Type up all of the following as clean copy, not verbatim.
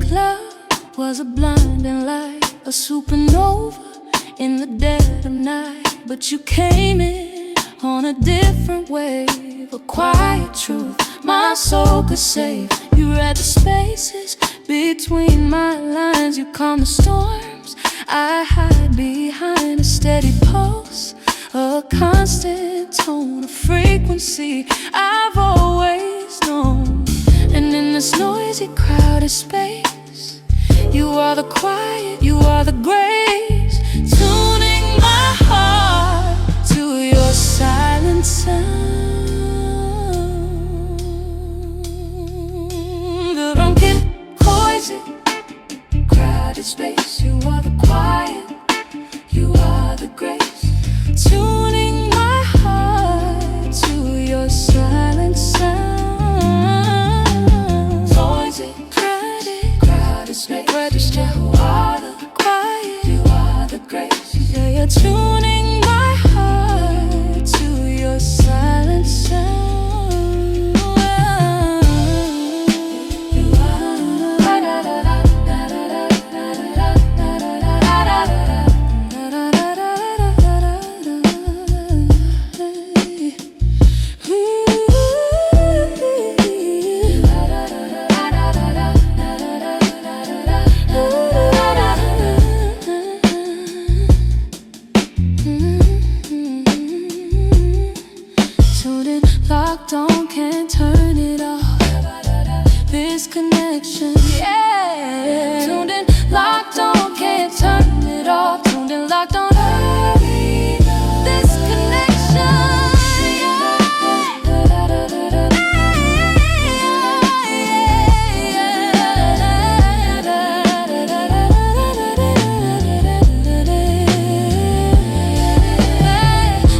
club was a blinding light, a supernova in the dead of night. But you came in on a different wave, a quiet truth my soul could save. You read the spaces between my lines, you calm the storms I hide behind. A steady pulse, a constant tone, a frequency I've always known. And in this noisy, crowded space, you are the quiet, you are the grace, tuning my heart to your silent sound. The drunken poison, crowded space, you are the quiet, you are the grace, tuning my heart to your silent sound. Poison, crowded space, you are the quiet, you are the grace. Yeah, you're tuning my heart to your silent sound. Locked on, can't turn it off. This connection, yeah. Tuned in, locked on, can't turn it off. Tuned in, locked on. This connection,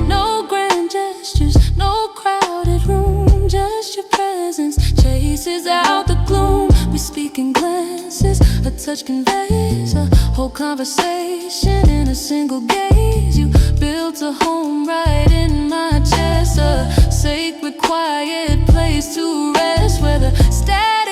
no grand gestures, no crowded room, just your presence chases out the gloom. We speak in glances, a touch conveys a whole conversation in a single gaze. You built a home right in my chest, a sacred quiet place to rest, where the static